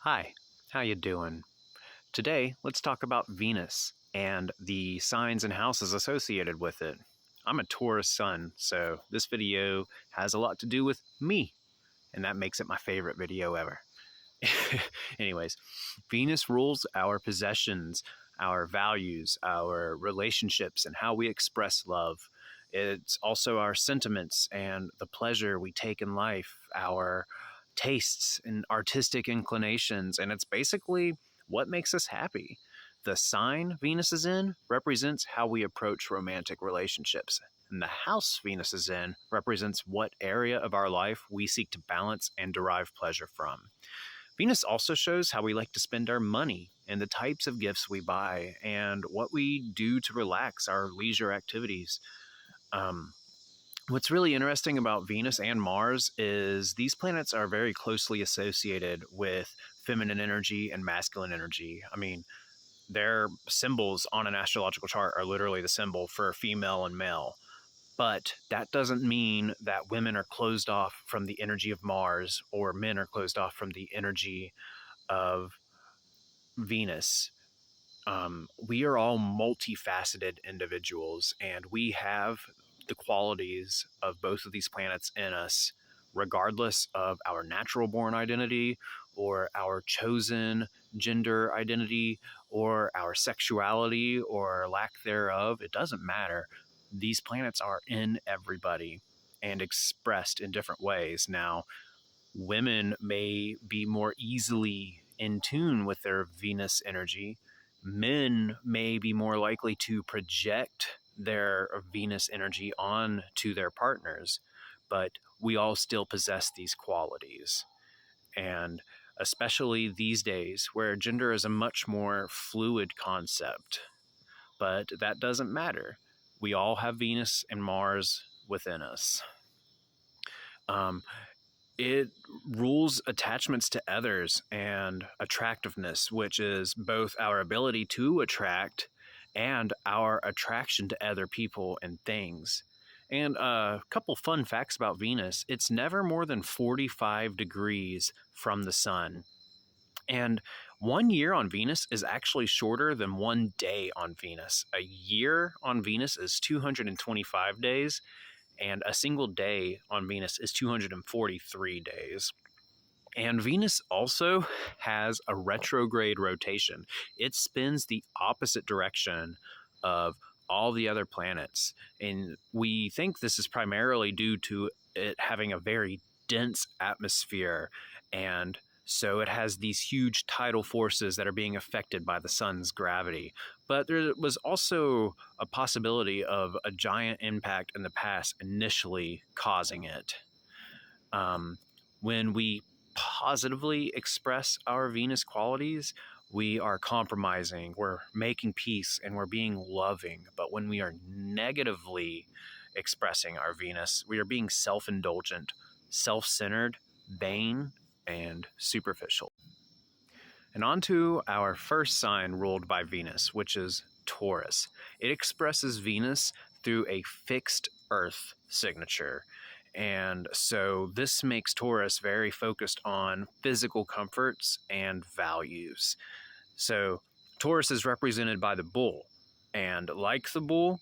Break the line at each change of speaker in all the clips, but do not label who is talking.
Hi, how you doing? Today, let's talk about Venus and the signs and houses associated with it. I'm a Taurus sun, so this video has a lot to do with me, and that makes it my favorite video ever. Anyways, Venus rules our possessions, our values, our relationships, and how we express love. It's also our sentiments and the pleasure we take in life, our tastes and artistic inclinations, and it's basically what makes us happy. The sign Venus is in represents how we approach romantic relationships, and the house Venus is in represents what area of our life we seek to balance and derive pleasure from. Venus also shows how we like to spend our money and the types of gifts we buy and what we do to relax, our leisure activities. What's really interesting about Venus and Mars is these planets are very closely associated with feminine energy and masculine energy. I mean, their symbols on an astrological chart are literally the symbol for female and male. But that doesn't mean that women are closed off from the energy of Mars or men are closed off from the energy of Venus. We are all multifaceted individuals, and we have the qualities of both of these planets in us, regardless of our natural born identity or our chosen gender identity or our sexuality or lack thereof. It doesn't matter. These planets are in everybody and expressed in different ways. Now, women may be more easily in tune with their Venus energy. Men may be more likely to project their Venus energy on to their partners, but we all still possess these qualities. And especially these days where gender is a much more fluid concept, but that doesn't matter. We all have Venus and Mars within us. It rules attachments to others and attractiveness, which is both our ability to attract and our attraction to other people and things. And a couple fun facts about Venus: it's never more than 45 degrees from the sun. And 1 year on Venus is actually shorter than 1 day on Venus. A year on Venus is 225 days, and a single day on Venus is 243 days. And Venus also has a retrograde rotation. It spins the opposite direction of all the other planets. And we think this is primarily due to it having a very dense atmosphere. And so it has these huge tidal forces that are being affected by the sun's gravity. But there was also a possibility of a giant impact in the past initially causing it. When we positively express our Venus qualities, we are compromising, we're making peace, and we're being loving. But when we are negatively expressing our Venus, we are being self-indulgent, self-centered, vain, and superficial. And on to our first sign ruled by Venus, which is Taurus. It expresses Venus through a fixed Earth signature. And so this makes Taurus very focused on physical comforts and values. So Taurus is represented by the bull. And like the bull,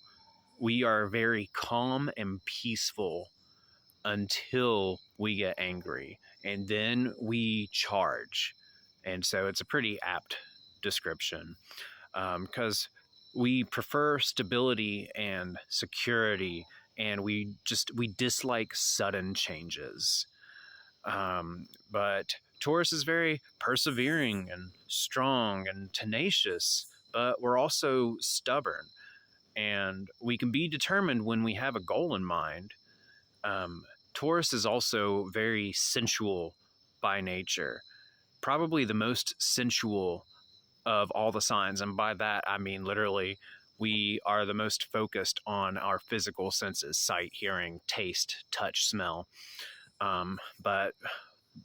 we are very calm and peaceful until we get angry. And then we charge. And so it's a pretty apt description, because we prefer stability and security, and we dislike sudden changes. But Taurus is very persevering and strong and tenacious, but we're also stubborn. And we can be determined when we have a goal in mind. Taurus is also very sensual by nature, probably the most sensual of all the signs. And by that, I mean literally, we are the most focused on our physical senses: sight, hearing, taste, touch, smell. But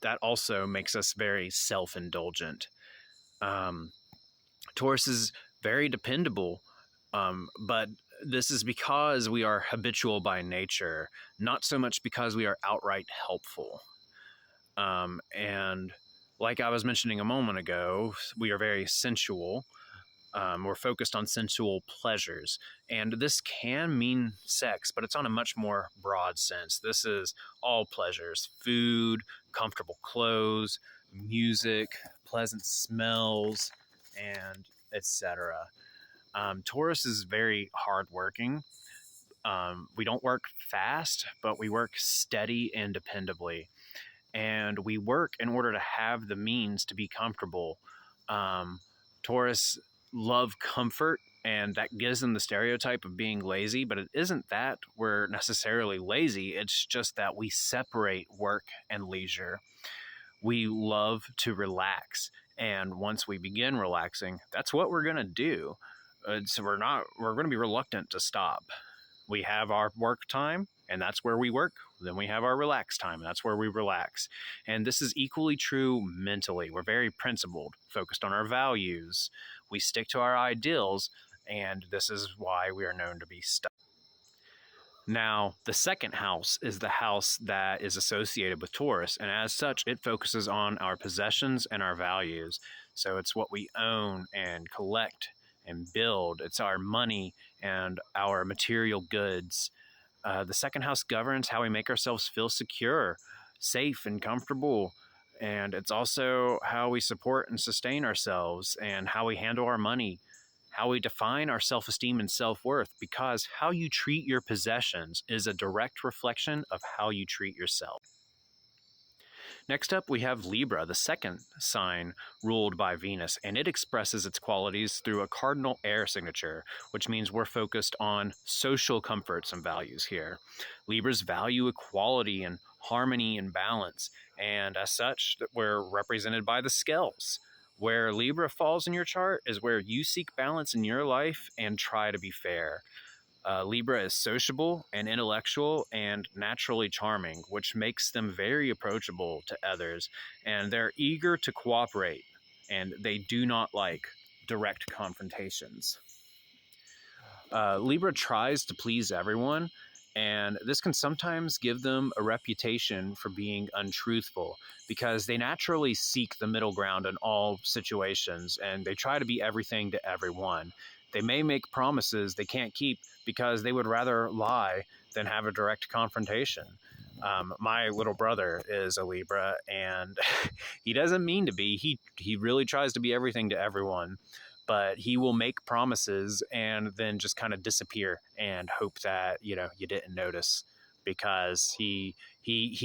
that also makes us very self-indulgent. Taurus is very dependable, but this is because we are habitual by nature, not so much because we are outright helpful. And Like I was mentioning a moment ago, we are very sensual. We're focused on sensual pleasures. And this can mean sex, but it's on a much more broad sense. This is all pleasures: food, comfortable clothes, music, pleasant smells, and etc. Taurus is very hardworking. We don't work fast, but we work steady and dependably. And we work in order to have the means to be comfortable. Taurus love comfort, and that gives them the stereotype of being lazy, but it isn't that we're necessarily lazy. It's just that we separate work and leisure. We love to relax, and once we begin relaxing, that's what we're going to do. So we're going to be reluctant to stop. We have our work time, and that's where we work. Then we have our relax time, and that's where we relax. And this is equally true mentally. We're very principled, focused on our values. We stick to our ideals, and this is why we are known to be stuck. Now, the second house is the house that is associated with Taurus, and as such, it focuses on our possessions and our values. So it's what we own and collect and build. It's our money and our material goods. The second house governs how we make ourselves feel secure, safe, and comfortable. And it's also how we support and sustain ourselves, and how we handle our money, how we define our self-esteem and self-worth, because how you treat your possessions is a direct reflection of how you treat yourself. Next up, we have Libra, the second sign ruled by Venus, and it expresses its qualities through a cardinal air signature, which means we're focused on social comforts and values here. Libras value equality and harmony and balance, and as such, we're represented by the scales. Where Libra falls in your chart is where you seek balance in your life and try to be fair. Libra is sociable and intellectual and naturally charming, which makes them very approachable to others, and they're eager to cooperate, and they do not like direct confrontations. Libra tries to please everyone, and this can sometimes give them a reputation for being untruthful, because they naturally seek the middle ground in all situations, and they try to be everything to everyone. They may make promises they can't keep because they would rather lie than have a direct confrontation. My little brother is a Libra, and he doesn't mean to be. He really tries to be everything to everyone, but he will make promises and then just kind of disappear and hope that you didn't notice, because he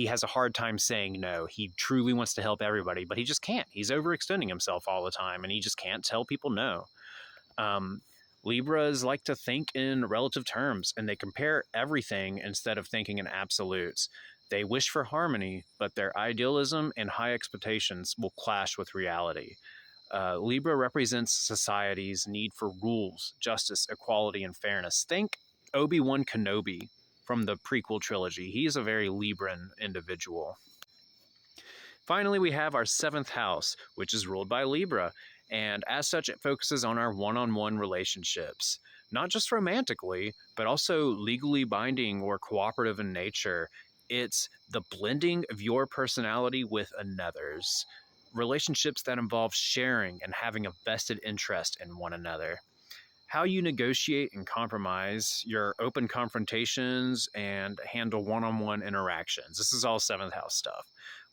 has a hard time saying no. He truly wants to help everybody, but he just can't. He's overextending himself all the time, and he just can't tell people no. Libras like to think in relative terms, and they compare everything instead of thinking in absolutes. They wish for harmony, but their idealism and high expectations will clash with reality. Libra represents society's need for rules, justice, equality, and fairness. Think Obi-Wan Kenobi from the prequel trilogy. He's a very Libran individual. Finally, we have our seventh house, which is ruled by Libra, and as such, it focuses on our one-on-one relationships, not just romantically, but also legally binding or cooperative in nature. It's the blending of your personality with another's. Relationships that involve sharing and having a vested interest in one another. How you negotiate and compromise, your open confrontations, and handle one-on-one interactions. This is all seventh house stuff.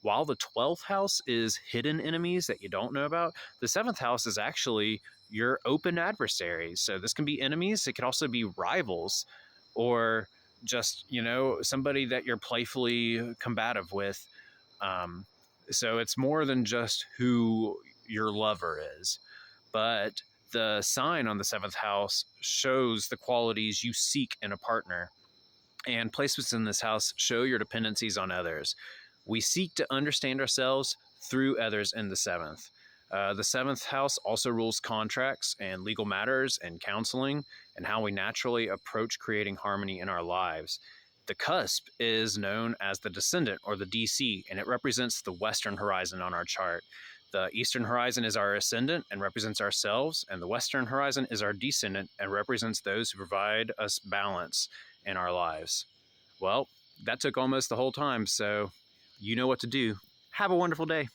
While the 12th house is hidden enemies that you don't know about, the 7th house is actually your open adversaries. So this can be enemies. It could also be rivals, or just, somebody that you're playfully combative with. So it's more than just who your lover is. But the sign on the 7th house shows the qualities you seek in a partner. And placements in this house show your dependencies on others. We seek to understand ourselves through others in the 7th. The 7th house also rules contracts and legal matters and counseling, and how we naturally approach creating harmony in our lives. The cusp is known as the descendant, or the DC, and it represents the western horizon on our chart. The eastern horizon is our ascendant and represents ourselves, and the western horizon is our descendant and represents those who provide us balance in our lives. Well, that took almost the whole time, so you know what to do. Have a wonderful day.